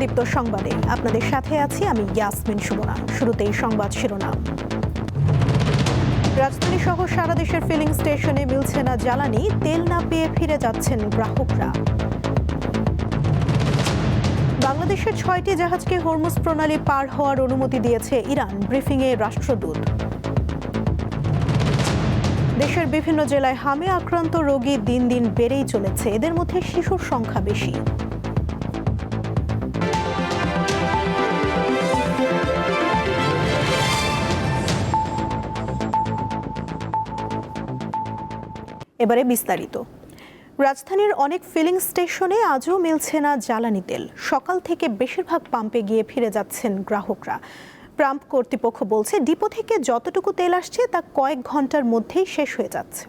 দীপ্ত সংবাদে আপনাদের সাথে আছি আমি ইয়াসমিন সুমনা। শুরুতেই সংবাদ শিরোনাম। রাজধানী সহ সারা দেশের ফিলিং স্টেশনে মিলছে না জ্বালানি, তেল না পেয়ে ফিরে যাচ্ছেন গ্রাহকরা। বাংলাদেশের 6টি জাহাজকে হরমুজ প্রণালী পার হওয়ার অনুমতি দিয়েছে ইরান, ব্রিফিংয়ে রাষ্ট্রদূত। দেশের বিভিন্ন জেলায় হামে আক্রান্ত রোগী দিন দিন বেড়েই চলেছে, এদের মধ্যে শিশুর সংখ্যা বেশি। এবারে বিস্তারিত। রাজধানীর অনেক ফিলিং স্টেশনে আজও মিলছে না জ্বালানি তেল। সকাল থেকে বেশিরভাগ পাম্পে গিয়ে ফিরে যাচ্ছেন গ্রাহকরা। পাম্প কর্তৃপক্ষ বলছে, ডিপো থেকে যতটুকু তেল আসছে তা কয়েক ঘন্টার মধ্যেই শেষ হয়ে যাচ্ছে।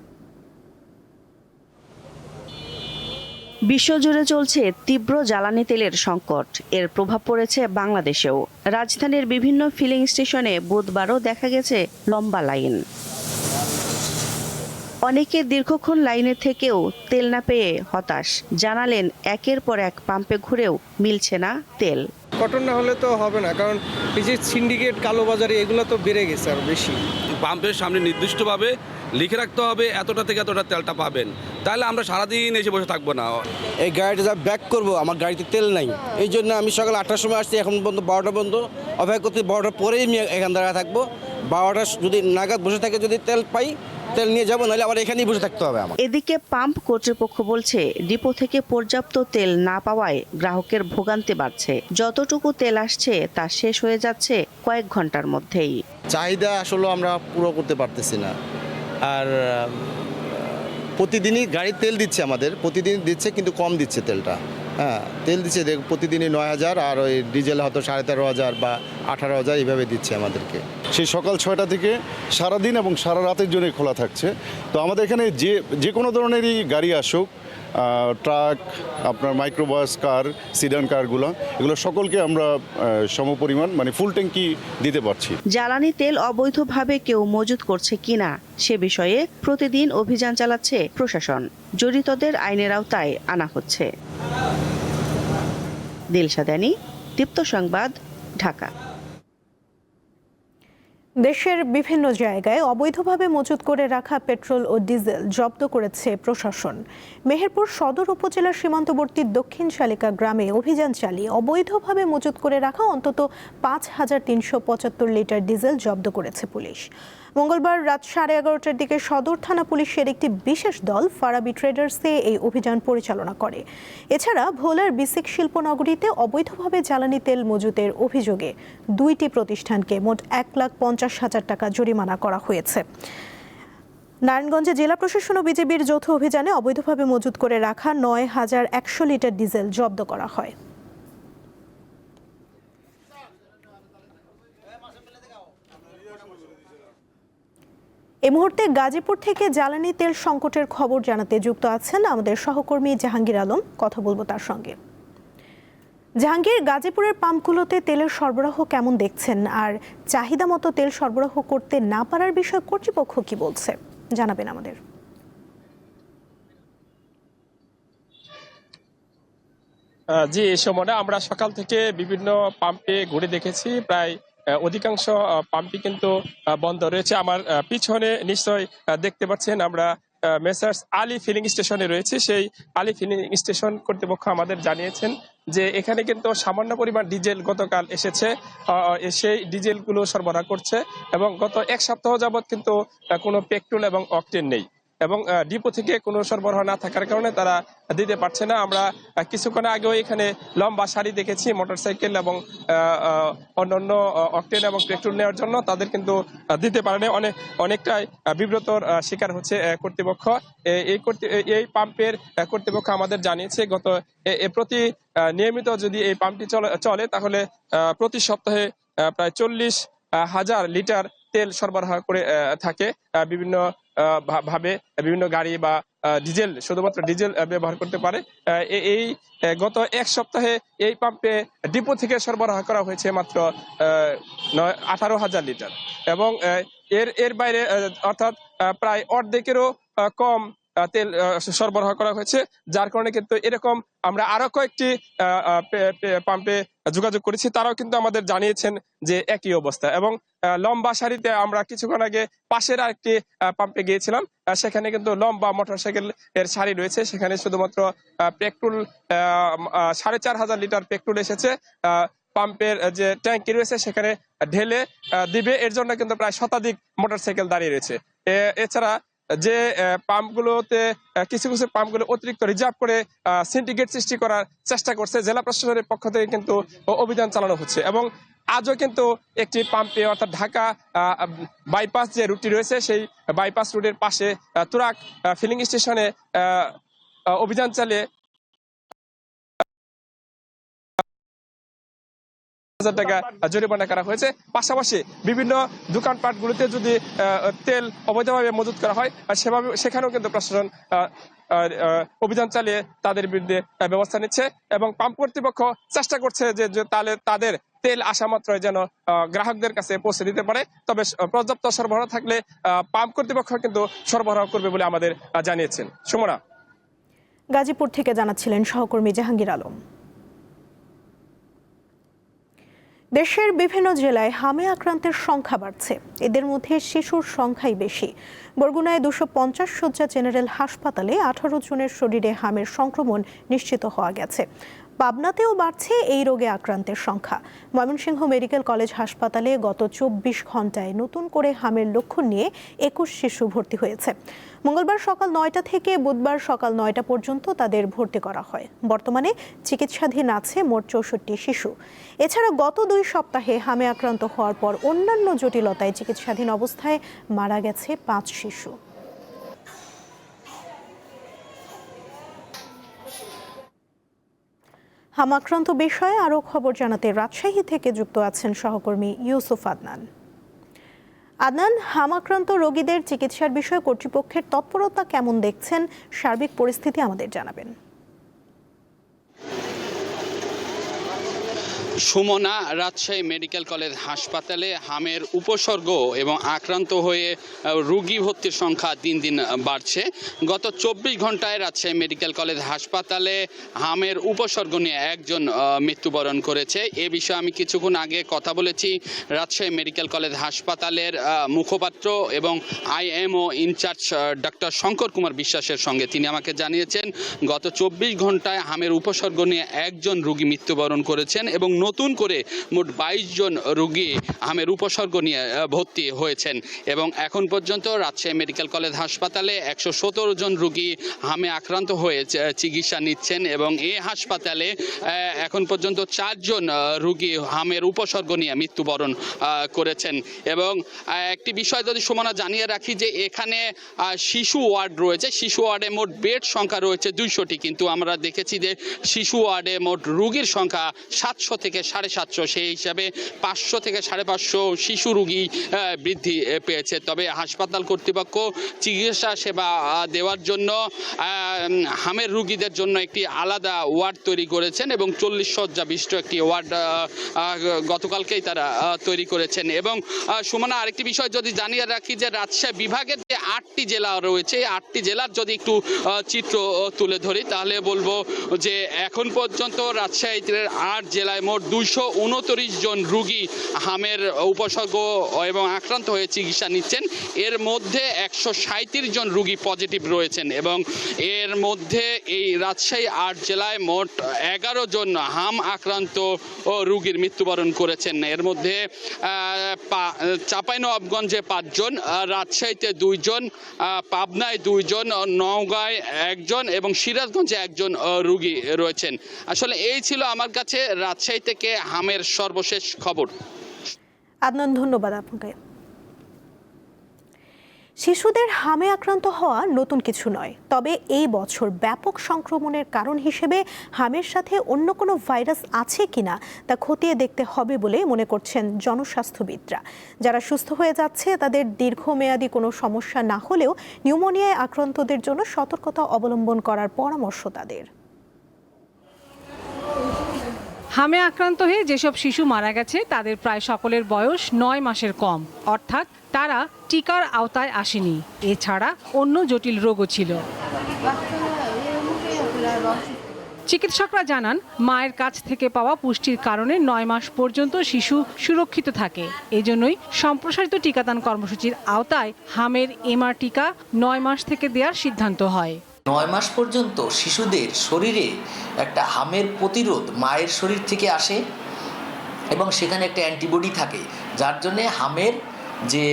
বিশ্বজুড়ে চলছে তীব্র জ্বালানি তেলের সংকট। এর প্রভাব পড়েছে বাংলাদেশেও। রাজধানীর বিভিন্ন ফিলিং স্টেশনে বুধবারও দেখা গেছে লম্বা লাইন। অনেকে দীর্ঘক্ষণ লাইনে থেকেও তেল না পেয়ে হতাশ। জানালেন, একের পর এক পাম্পে ঘুরেও মিলছে না তেল। কটন না হলে তো হবে না, কারণ এই যে সিন্ডিকেট, কালোবাজারি এগুলো তো বেড়ে গেছে আর বেশি। পাম্পের সামনে নির্দিষ্টভাবে লিখে রাখতে হবে এতটা থেকে এতটা তেলটা পাবেন, তাহলে আমরা সারাদিন এসে বসে থাকবো না। এই গাড়িটা যা ব্যাক করবো, আমার গাড়িতে তেল নাই, এই জন্য আমি সকাল 8টার সময় আসছি, এখন পর্যন্ত 12টা পর্যন্ত অপেক্ষা করতে। 12টার পরেই আমি এখান দাঁড়া থাকবো। 12টা যদি নাগাদ বসে থাকে, যদি তেল পাই তেল নিয়ে যাবো, নাহলে আবার এখানেই বসে থাকতে হবে আমার। এদিকে পাম্প কর্তৃপক্ষ বলছে, ডিপো থেকে পর্যাপ্ত তেল না পাওয়ায় গ্রাহকের ভোগান্তি বাড়ছে। যতটুকু তেল আসছে তা শেষ হয়ে যাচ্ছে কয়েক ঘন্টার মধ্যেই। চাহিদা আসলে আমরা পুরো করতে পারতেছি না। আর প্রতিদিনই গাড়ি তেল দিচ্ছে, আমাদের প্রতিদিন দিচ্ছে, কিন্তু কম দিচ্ছে তেলটা। হ্যাঁ, তেল দিচ্ছে প্রতিদিনই 9,000, আর ওই ডিজেল হয়তো 13,500 বা 18,000 এইভাবে দিচ্ছে আমাদেরকে। সেই সকাল 6টা থেকে সারাদিন এবং সারা রাতের জন্য খোলা থাকছে। তো আমাদের এখানে যে কোনো ধরনেরই গাড়ি আসুক, ট্রাক, আপনার মাইক্রোবাস, কার, সিডান কারগুলো, এগুলো সকলকে আমরা সমপরিমাণ মানে ফুল ট্যাঙ্কি দিতে পারছি। জ্বালানি তেল অবৈধভাবে কেউ মজুত করছে কিনা সে বিষয়ে প্রতিদিন অভিযান চালাচ্ছে প্রশাসন। জড়িতদের আইনের আওতায় আনা হচ্ছে। দিলশাদানি, দীপ্ত সংবাদ, ঢাকা। দেশের বিভিন্ন জায়গায় অবৈধভাবে মজুত করে রাখা পেট্রোল ও ডিজেল জব্দ করেছে প্রশাসন। মেহেরপুর সদর উপজেলার সীমান্তবর্তী দক্ষিণ শালিকা গ্রামে অভিযান চালিয়ে অবৈধভাবে মজুত করে রাখা অন্তত 5,375 লিটার ডিজেল জব্দ করেছে পুলিশ। মঙ্গলবার রাত 11:30টার দিকে সদর থানা পুলিশের একটি বিশেষ দল ফারাবি ট্রেডার্সে এই অভিযান পরিচালনা করে। এছাড়া ভোলার বিসিক শিল্পনগরীতে অবৈধভাবে জ্বালানি তেল মজুতের অভিযোগে 2টি প্রতিষ্ঠানকে মোট 1,50,000 টাকা জরিমানা করা হয়েছে। নারায়ণগঞ্জে জেলা প্রশাসন ও বিজিবির যৌথ অভিযানে অবৈধভাবে মজুত করে রাখা 9,100 লিটার ডিজেল জব্দ করা হয়। এই মুহূর্তে গাজীপুর থেকে জ্বালানি তেল সংকটের খবর জানাতে যুক্ত আছেন আমাদের সহকর্মী জাহাঙ্গীর আলম। কথা বলবো তার সঙ্গে। জাহাঙ্গীর, গাজীপুরের পাম্পগুলোতে তেলের সরবরাহ কেমন দেখছেন, আর চাহিদা মতো তেল সরবরাহ করতে না পারার বিষয়ে কর্তৃপক্ষ কি বলছে, জানাবেন আমাদের। জি, এই সময়টা আমরা সকাল থেকে বিভিন্ন পাম্পে ঘুরে দেখেছি। প্রায় অধিকাংশ পাম্পই কিন্তু বন্ধ রয়েছে। আমার পিছনে নিশ্চয় দেখতে পাচ্ছেন, আমরা মেসার্স আলী ফিলিং স্টেশনে রয়েছে। সেই আলী ফিলিং স্টেশন কর্তৃপক্ষ আমাদের জানিয়েছেন যে এখানে কিন্তু সামান্য পরিমাণ ডিজেল গতকাল এসেছে, সেই ডিজেলগুলো সরবরাহ করছে, এবং গত এক সপ্তাহ যাবৎ কিন্তু কোনো পেট্রোল এবং অকটেন নেই, এবং ডিপো থেকে কোনো সরবরাহ না থাকার কারণে তারা দিতে পারছে না। আমরা কিছুক্ষণ আগেও এখানে লম্বা সারি দেখেছি মোটরসাইকেল এবং অন্যান্য অকটেন এবং পেট্রোল নেওয়ার জন্য, তাদের কিন্তু দিতে পারেনি। অনেকটাই বিব্রতর শিকার হচ্ছে কর্তৃপক্ষ। এই পাম্পের কর্তৃপক্ষ আমাদের জানিয়েছে, গত প্রতি নিয়মিত যদি এই পাম্পটি চলে তাহলে প্রতি সপ্তাহে প্রায় 40,000 লিটার তেল সরবরাহ করে থাকে। বিভিন্ন ভাবে বিভিন্ন গাড়ি বা ডিজেল, শুধুমাত্র ডিজেল ব্যবহার করতে পারে। এই গত এক সপ্তাহে এই পাম্পে ডিপো থেকে সরবরাহ করা হয়েছে মাত্র 18,000 লিটার, এবং এর বাইরে অর্থাৎ প্রায় অর্ধেকেরও কম তেল সরবরাহ করা হয়েছে, যার কারণে কিন্তু এরকম আমরা আরো কয়েকটি পাম্পে যোগাযোগ করেছি, তারাও কিন্তু আমাদের জানিয়েছেন যে একই অবস্থা। এবং লম্বা সারিতে আমরা কিছুক্ষণ আগে পাশের আরেকটি পাম্পে গিয়েছিলাম, সেখানে কিন্তু লম্বা মোটরসাইকেল এর সারি রয়েছে, সেখানে শুধুমাত্র পেট্রোল 4500 লিটার পেট্রোল এসেছে। পাম্পের যে ট্যাঙ্কি রয়েছে সেখানে ঢেলে দিবে, এর জন্য কিন্তু প্রায় শতাধিক মোটরসাইকেল দাঁড়িয়ে রয়েছে। এছাড়া যে পাম্পগুলোতে কিছু কিছু পাম্পগুলো অতিরিক্ত রিজার্ভ করে সিন্ডিকেট সৃষ্টি করার চেষ্টা করছে, জেলা প্রশাসনের পক্ষ থেকে কিন্তু অভিযান চালানো হচ্ছে। এবং আজও কিন্তু একটি পাম্পে অর্থাৎ ঢাকা বাইপাস যে রুটটি রয়েছে সেই বাইপাস রুটের পাশে তুরাগ ফিলিং স্টেশনে অভিযান চালিয়ে টাকা জরিমানা করা হয়েছে। পাশাপাশি বিভিন্ন দোকানপাটগুলোতে যদি তেল অবৈধভাবে মজুত করা হয় সেখানেও কিন্তু প্রশাসন অভিযান চালিয়ে তাদের বিরুদ্ধে ব্যবস্থা নিচ্ছে। এবং পাম্প কর্তৃপক্ষ চেষ্টা করছে যে তাদের তেল আসা মাত্রই যেন গ্রাহকদের কাছে পৌঁছে দিতে পারে। তবে পর্যাপ্ত সরবরাহ থাকলে পাম্প কর্তৃপক্ষ কিন্তু সরবরাহ করবে বলে আমাদের জানিয়েছেন। সুমনা, গাজীপুর থেকে জানাচ্ছিলেন সহকর্মী জাহাঙ্গীর আলম। দেশের বিভিন্ন জেলায় হামে আক্রান্তের সংখ্যা বাড়ছে, এদের মধ্যে শিশুর সংখ্যাই বেশি। বরগুনায় 250 শয্যা জেনারেল হাসপাতালে 18 জনের শরীরে হামের সংক্রমণ নিশ্চিত হওয়া গেছে। পাবনাতেও বাড়ছে এই রোগে আক্রান্তের সংখ্যা। ময়মনসিংহ মেডিকেল কলেজ হাসপাতালে গত 24 ঘন্টায় নতুন করে হামের লক্ষণ নিয়ে 21 শিশু ভর্তি হয়েছে। মঙ্গলবার সকাল 9টা থেকে বুধবার সকাল 9টা পর্যন্ত তাদের ভর্তি করা হয়। বর্তমানে চিকিৎসাধীন আছে মোট 64 শিশু। এছাড়া গত 2 সপ্তাহে হামে আক্রান্ত হওয়ার পর অন্যান্য জটিলতায় চিকিৎসাধীন অবস্থায় মারা গেছে 5 শিশু। হাম আক্রান্ত বিষয়ে আরও খবর জানাতে রাজশাহী থেকে যুক্ত আছেন সহকর্মী ইউসুফ আদনান। আদনান, হাম আক্রান্ত রোগীদের চিকিৎসার বিষয়ে কর্তৃপক্ষের তৎপরতা কেমন দেখছেন? সার্বিক পরিস্থিতি আমাদের জানাবেন। সুমনা, রাজশাহী মেডিকেল কলেজ হাসপাতালে হামের উপসর্গ এবং আক্রান্ত হয়ে রোগী ভর্তির সংখ্যা দিন দিন বাড়ছে। গত 24 ঘন্টায় রাজশাহী মেডিকেল কলেজ হাসপাতালে হামের উপসর্গ নিয়ে একজন মৃত্যুবরণ করেছে। এ বিষয়ে আমি কিছুক্ষণ আগে কথা বলেছি রাজশাহী মেডিকেল কলেজ হাসপাতালের মুখপাত্র এবং IMO in charge doctor Shankar Kumar বিশ্বাসের সঙ্গে। তিনি আমাকে জানিয়েছেন গত 24 ঘন্টায় হামের উপসর্গ নিয়ে একজন রোগী মৃত্যুবরণ করেছেন এবং নতুন করে মোট 22 জন রোগী হামের উপসর্গ নিয়ে ভর্তি হয়েছেন। এবং এখন পর্যন্ত রাজশাহী মেডিকেল কলেজ হাসপাতালে 117 জন রোগী হামে আক্রান্ত হয়ে চিকিৎসা নিচ্ছেন এবং এই হাসপাতালে এখন পর্যন্ত 4 জন রোগী হামের উপসর্গ নিয়ে মৃত্যুবরণ করেছেন। এবং একটি বিষয় যদি সুমনা জানিয়ে রাখি যে এখানে শিশু ওয়ার্ড রয়েছে, শিশু ওয়ার্ডে মোট বেড সংখ্যা রয়েছে 200টি, কিন্তু আমরা দেখেছি যে শিশু ওয়ার্ডে মোট রোগীর সংখ্যা 700 থেকে 750, সেই হিসাবে 500 থেকে 550 শিশু রোগী বৃদ্ধি পেয়েছে। তবে হাসপাতাল কর্তৃপক্ষ চিকিৎসা সেবা দেওয়ার জন্য হামের রোগীদের জন্য একটি আলাদা ওয়ার্ড তৈরি করেছেন এবং 40 শয্যা বিশিষ্ট একটি ওয়ার্ড গতকালকেই তারা তৈরি করেছেন। এবং সুমনা, আরেকটি বিষয় যদি জানিয়ে রাখি যে রাজশাহী বিভাগের যে 8টি জেলা রয়েছে, 8টি জেলার যদি একটু চিত্র তুলে ধরি তাহলে বলবো যে এখন পর্যন্ত রাজশাহীর 8 জেলায় মোট 229 জন রোগী হামের উপসর্গ এবং আক্রান্ত হয়ে চিকিৎসা নিচ্ছেন। এর মধ্যে 137 জন রোগী পজিটিভ রয়েছেন এবং এর মধ্যে এই রাজশাহী 8 জেলায় মোট 11 জন হাম আক্রান্ত রোগীর মৃত্যুবরণ করেছেন। এর মধ্যে চাঁপাইনবাবগঞ্জে 5 জন, রাজশাহীতে 2 জন, পাবনায় 2 জন, নওগাঁয় 1 জন এবং সিরাজগঞ্জে 1 জন রোগী রয়েছেন। আসলে এই ছিল আমার কাছে রাজশাহী থেকে হামের সর্বশেষ খবর। আদনান, ধন্যবাদ আপনাকে। শিশুদের হামে আক্রান্ত হওয়া নতুন কিছু নয়, তবে এই বছর ব্যাপক সংক্রমণের কারণ হিসেবে হামের সাথে অন্য কোনো ভাইরাস আছে কিনা তা খতিয়ে দেখতে হবে বলে মনে করছেন জনস্বাস্থ্যবিদরা। যারা সুস্থ হয়ে যাচ্ছে তাদের দীর্ঘমেয়াদী কোনো সমস্যা না হলেও নিউমোনিয়ায় আক্রান্তদের জন্য সতর্কতা অবলম্বন করার পরামর্শ তাদের। হামে আক্রান্ত হয়ে যেসব শিশু মারা গেছে তাদের প্রায় সকলের বয়স 9 মাসের কম, অর্থাৎ তারা টিকার আওতায় আসেনি। এছাড়া অন্য জটিল রোগও ছিল। চিকিৎসকরা জানান, মায়ের কাছ থেকে পাওয়া পুষ্টির কারণে 9 মাস পর্যন্ত শিশু সুরক্ষিত থাকে। এজন্যই সম্প্রসারিত টিকাদান কর্মসূচির আওতায় হামের এমআর টিকা 9 মাস থেকে দেওয়ার সিদ্ধান্ত হয়। 9 মাস পর্যন্ত শিশুদের শরীরে একটা হামের প্রতিরোধ মায়ের শরীর থেকে আসে এবং সেখানে একটা অ্যান্টিবডি থাকে, যার জন্যে হামের যে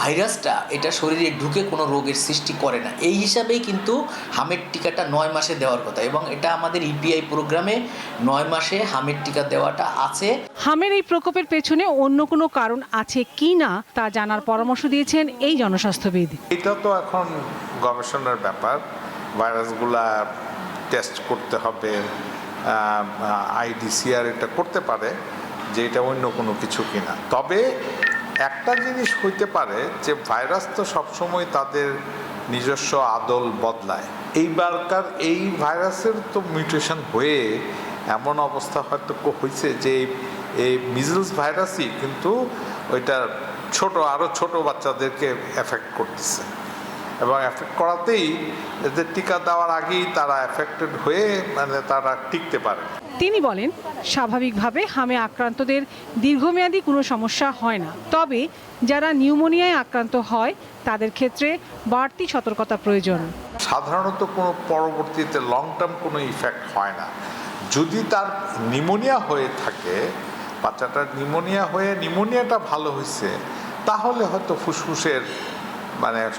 ভাইরাসটা এটা শরীরে ঢুকে কোনো রোগের সৃষ্টি করে না। এই হিসাবেই কিন্তু হামের টিকাটা 9 মাসে দেওয়ার কথা এবং এটা আমাদের ইপিআই প্রোগ্রামে 9 মাসে হামের টিকা দেওয়াটা আছে। হামের এই প্রকোপের পেছনে অন্য কোনো কারণ আছে কি না তা জানার পরামর্শ দিয়েছেন এই জনস্বাস্থ্যবিদ। এটা তো এখন গবেষণার ব্যাপার, ভাইরাসগুলা টেস্ট করতে হবে, আইডিসিআর এটা করতে পারে যে এটা অন্য কোনো কিছু কিনা। তবে একটা জিনিস হইতে পারে যে ভাইরাস তো সবসময় তাদের নিজস্ব আদল বদলায়। এইবারকার এই ভাইরাসের তো মিউটেশন হয়ে এমন অবস্থা হয়তো হয়েছে যে এই মিজলস ভাইরাসই কিন্তু ওইটা আরও ছোট বাচ্চাদেরকে এফেক্ট করতেছে এবং এফেক্ট করাতেই এদের টিকা দেওয়ার আগেই তারা এফেক্টেড হয়ে তারা টিকতে পারে। তিনি বলেন, স্বাভাবিকভাবে হামে আক্রান্তদের দীর্ঘমেয়াদী কোনো সমস্যা হয় না, তবে যারা নিউমোনিয়ায় আক্রান্ত হয় তাদের ক্ষেত্রে বাড়তি সতর্কতা প্রয়োজন। সাধারণত কোনো পরবর্তীতে লং টার্ম কোনো ইফেক্ট হয় না। যদি তার নিউমোনিয়া হয়ে থাকে, বাচ্চাটার নিউমোনিয়াটা ভালো হয়েছে, তাহলে হয়তো ফুসফুসের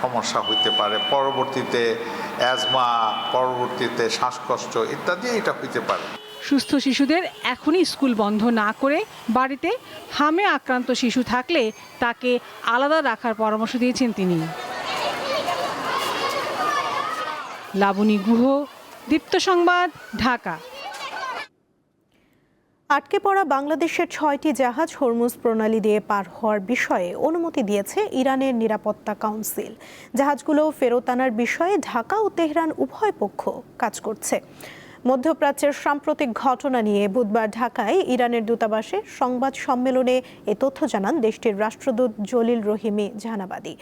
সমস্যা হইতে পারে, পরবর্তীতে অ্যাজমা, পরবর্তীতে শ্বাসকষ্ট ইত্যাদি এটা হইতে পারে। সুস্থ শিশুদের এখনই স্কুল বন্ধ না করে বাড়িতে হামে আক্রান্ত শিশু থাকলে তাকে আলাদা রাখার পরামর্শ দিয়েছেন তিনি। লাবণী গুহ, দীপ্ত সংবাদ, ঢাকা। আটকে পড়া বাংলাদেশের 6টি জাহাজ হরমুজ প্রণালী দিয়ে পার হওয়ার বিষয়ে অনুমতি দিয়েছে ইরানের নিরাপত্তা কাউন্সিল। জাহাজগুলো ফেরত আনার বিষয়ে ঢাকা ও তেহরান উভয় পক্ষ কাজ করছে। মধ্যপ্রাচ্যের সাম্প্রতিক ঘটনা নিয়ে বুধবার ঢাকায় ইরানের দূতাবাসে সংবাদ সম্মেলনে এ তথ্য জানান দেশটির রাষ্ট্রদূত জলিল রহিমি জাহানাবাদী।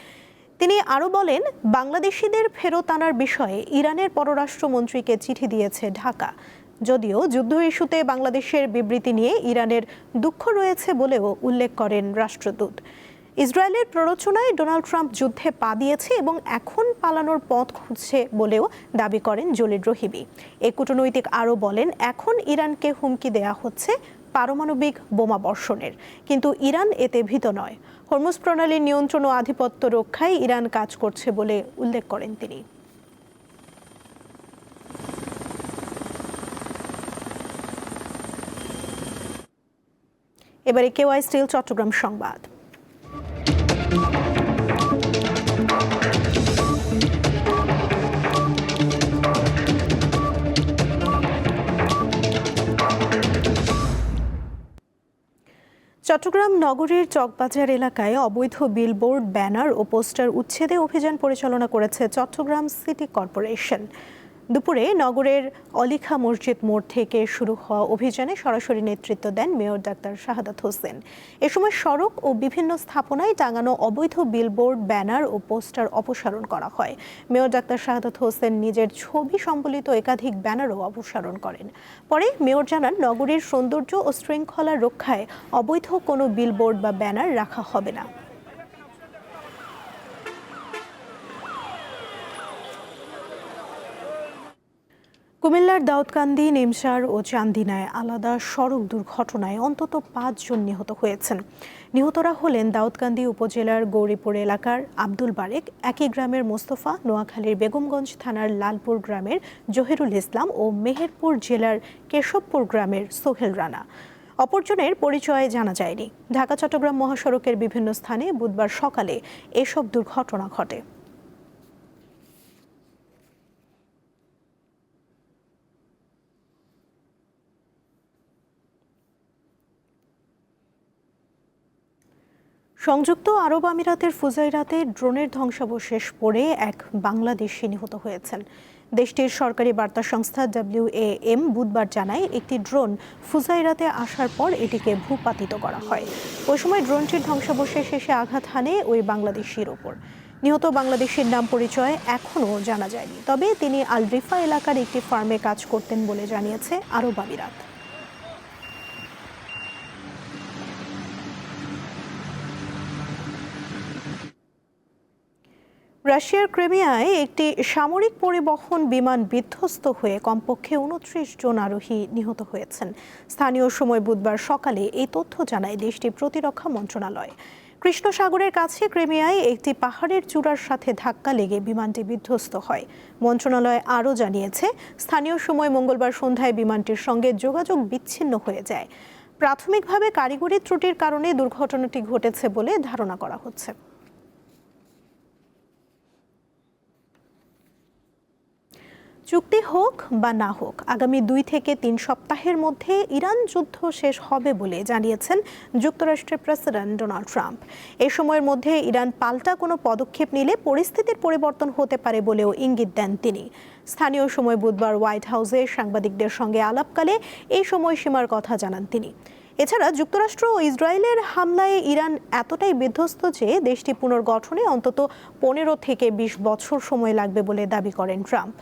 তিনি আরও বলেন, বাংলাদেশিদের ফেরত আনার বিষয়ে ইরানের পররাষ্ট্রমন্ত্রীকে চিঠি দিয়েছে ঢাকা। যদিও যুদ্ধ ইস্যুতে বাংলাদেশের বিবৃতি নিয়ে ইরানের দুঃখ রয়েছে বলেও উল্লেখ করেন রাষ্ট্রদূত। ইসরায়েলের প্ররোচনায় ডোনাল্ড ট্রাম্প যুদ্ধে পা দিয়েছে এবং এখন পালানোর পথ খুঁজছে বলেও দাবি করেন জলিল রহিমি। এই কূটনৈতিক আরও বলেন, এখন ইরানকে হুমকি দেয়া হচ্ছে পারমাণবিক বোমা বর্ষণের, কিন্তু ইরান এতে ভীত নয়। হরমুজ প্রণালীর নিয়ন্ত্রণ ও আধিপত্য রক্ষায় ইরান কাজ করছে বলে উল্লেখ করেন তিনি। এবারে কেওয়াই স্টিল চট্টগ্রাম সংবাদ। চট্টগ্রাম নগরীর চকবাজার এলাকায় অবৈধ বিলবোর্ড, ব্যানার ও পোস্টার উচ্ছেদে অভিযান পরিচালনা করেছে চট্টগ্রাম সিটি কর্পোরেশন। দুপুরে নগরের অলিখা মসজিদ মোড় থেকে শুরু হওয়া অভিযানে সরাসরি নেতৃত্ব দেন মেয়র ডাক্তার শাহাদাত হোসেন। এ সময় সড়ক ও বিভিন্ন স্থাপনায় টাঙানো অবৈধ বিলবোর্ড, ব্যানার ও পোস্টার অপসারণ করা হয়। মেয়র ডাক্তার শাহাদাত হোসেন নিজের ছবি সম্বলিত একাধিক ব্যানারও অপসারণ করেন। পরে মেয়র জানান, নগরীর সৌন্দর্য ও শৃঙ্খলা রক্ষায় অবৈধ কোনো বিলবোর্ড বা ব্যানার রাখা হবে না। কুমিল্লার দাউদকান্দি, নিমসার ও চান্দিনায় আলাদা সড়ক দুর্ঘটনায় অন্তত 5 জন নিহত হয়েছেন। নিহতরা হলেন দাউদকান্দি উপজেলার গৌরীপুর এলাকার আব্দুল বারেক, একই গ্রামের মোস্তফা, নোয়াখালীর বেগমগঞ্জ থানার লালপুর গ্রামের জহিরুল ইসলাম ও মেহেরপুর জেলার কেশবপুর গ্রামের সোহেল রানা। অপরজনের পরিচয় জানা যায়নি। ঢাকা চট্টগ্রাম মহাসড়কের বিভিন্ন স্থানে বুধবার সকালে এসব দুর্ঘটনা ঘটে। সংযুক্ত আরব আমিরাতের ফুজাইরাতে ড্রোনের ধ্বংসাবশেষ পড়ে এক বাংলাদেশি নিহত হয়েছেন। দেশটির সরকারি বার্তা সংস্থা WAM বুধবার জানায় একটি ড্রোন ফুজাইরাতে আসার পর এটিকে ভূপাতিত করা হয়। ওই সময় ড্রোনটির ধ্বংসাবশেষ শেষে আঘাত হানে ওই বাংলাদেশির ওপর। নিহত বাংলাদেশির নাম পরিচয় এখনও জানা যায়নি, তবে তিনি আল রিফা এলাকার একটি ফার্মে কাজ করতেন বলে জানিয়েছে আরব আমিরাত। রাশিয়ার ক্রিমিয়ায় একটি সামরিক পরিবহন বিমান বিধ্বস্ত হয়ে কমপক্ষে 29 জন আরোহী নিহত হয়েছেন। স্থানীয় সময় বুধবার সকালে এই তথ্য জানায় দেশটির প্রতিরক্ষা মন্ত্রণালয়। কৃষ্ণ সাগরের কাছে ক্রিমিয়ায় একটি পাহাড়ের চূড়ার সাথে ধাক্কা লেগে বিমানটি বিধ্বস্ত হয়। মন্ত্রণালয় আরও জানিয়েছে, স্থানীয় সময় মঙ্গলবার সন্ধ্যায় বিমানটির সঙ্গে যোগাযোগ বিচ্ছিন্ন হয়ে যায়। প্রাথমিকভাবে কারিগরি ত্রুটির কারণে দুর্ঘটনাটি ঘটেছে বলে ধারণা করা হচ্ছে। চুক্তি হোক বা না হোক, আগামী 2 থেকে 3 সপ্তাহের মধ্যে ইরান যুদ্ধ শেষ হবে বলে জানিয়েছেন যুক্তরাষ্ট্রের প্রেসিডেন্ট ডোনাল্ড ট্রাম্প। এই সময়ের মধ্যে ইরান পাল্টা কোনো পদক্ষেপ নিলে পরিস্থিতির পরিবর্তন হতে পারে বলেও ইঙ্গিত দেন তিনি। স্থানীয় সময় বুধবার হোয়াইট হাউসে সাংবাদিকদের সঙ্গে আলাপকালে এই সময়সীমার কথা জানান তিনি। এছাড়া যুক্তরাষ্ট্র ও ইসরায়েলের হামলায় ইরান এতটাই বিধ্বস্ত যে দেশটি পুনর্গঠনে অন্তত 15 থেকে 20 বছর সময় লাগবে বলে দাবি করেন ট্রাম্প।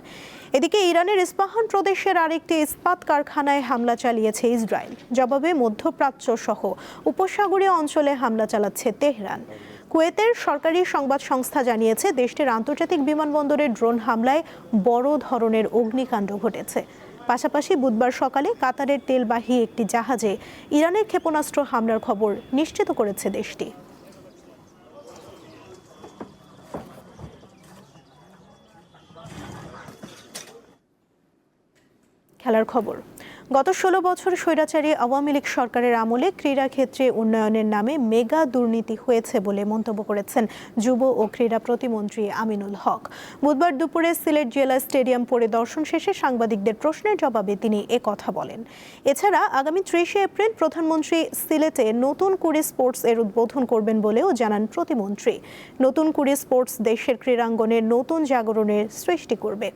এদিকে ইরানের ইস্পাহান প্রদেশের আরেকটি ইস্পাত কারখানায় হামলা চালিয়েছে ইসরায়েল। জবাবে মধ্যপ্রাচ্য সহ উপসাগরীয় অঞ্চলে হামলা চালাচ্ছে তেহরান। কুয়েতের সরকারি সংবাদ সংস্থা জানিয়েছে, দেশটির আন্তর্জাতিক বিমানবন্দরে ড্রোন হামলায় বড় ধরনের অগ্নিকাণ্ড ঘটেছে। পাশাপাশি বুধবার সকালে কাতারের তেলবাহী একটি জাহাজে ইরানের ক্ষেপণাস্ত্র হামলার খবর নিশ্চিত করেছে দেশটি। খেলার খবর। গত 16 বছর স্বৈরাচারী আওয়ামী লীগ সরকারের আমলে ক্রীড়া ক্ষেত্রে উন্নয়নের নামে মেগা দুর্নীতি হয়েছে বলে মন্তব্য করেছেন যুব ও ক্রীড়া প্রতিমন্ত্রী আমিনুল হক। বুধবার দুপুরে সিলেট জেলা স্টেডিয়াম পরিদর্শন শেষে সাংবাদিকদের প্রশ্নের জবাবে তিনি কথা বলেন। এছাড়া আগামী 30 এপ্রিল প্রধানমন্ত্রী সিলেটে নতুন কুড়ি স্পোর্টস এর উদ্বোধন করবেন বলেও জানান প্রতিমন্ত্রী। নতুন কুড়ি স্পোর্টস দেশের ক্রীড়াঙ্গনে নতুন জাগরণের সৃষ্টি করবে,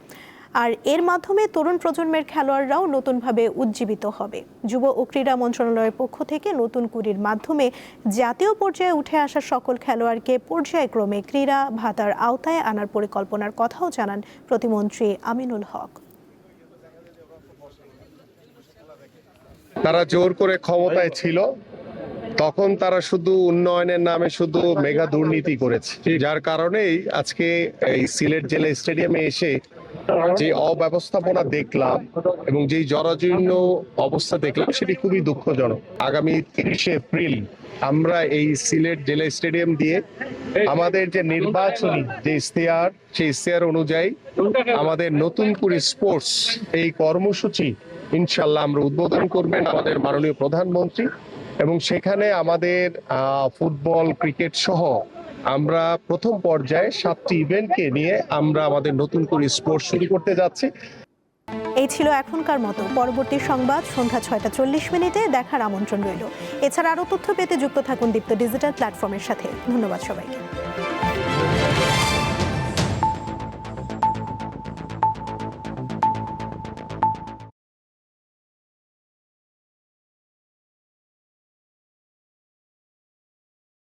আর এর মাধ্যমে তরুণ প্রজন্মের খেলোয়াড়রাও নতুনভাবে উজ্জীবিত হবে। যুব ও ক্রীড়া মন্ত্রণালয়ের পক্ষ থেকে নতুন কুড়ির মাধ্যমে জাতীয় পর্যায়ে উঠে আসা সকল খেলোয়াড়কে পর্যায়ক্রমে ক্রীড়া ভাতার আওতায় আনার পরিকল্পনার কথাও জানান প্রতিমন্ত্রী আমিনুল হক। তারা জোর করে ক্ষমতায় ছিল, তখন তারা শুধু উন্নয়নের নামে শুধু মেগা দুর্নীতি করেছে, যার কারণেই আজকে এই সিলেট জেলা স্টেডিয়ামে এসে যে অব্যবস্থাপনা দেখলাম এবং যেই জরাজীর্ণ অবস্থা দেখলাম সেটি খুবই দুঃখজনক। আগামী 30 এপ্রিল আমরা এই সিলেট জেলা স্টেডিয়াম দিয়ে আমাদের যে নির্বাচনী যে ইশতেহার, সেই ইশতেহার অনুযায়ী আমাদের নতুন করে স্পোর্টস এই কর্মসূচি ইনশাল্লাহ আমরা উদ্বোধন করবেন আমাদের মাননীয় প্রধানমন্ত্রী, এবং সেখানে আমাদের ফুটবল, ক্রিকেট সহ আমরা প্রথম পর্যায়ে 7টি ইভেন্টকে নিয়ে আমরা আমাদের নতুন করে স্পোর্টস শুরু করতে যাচ্ছি। এই ছিল এখনকার মতো। পরবর্তী সংবাদ সন্ধ্যা 6টা 40 দেখার আমন্ত্রণ রইল। এছাড়া আরও তথ্য পেতে যুক্ত থাকুন দীপ্ত ডিজিটাল প্ল্যাটফর্মের সাথে। ধন্যবাদ সবাইকে।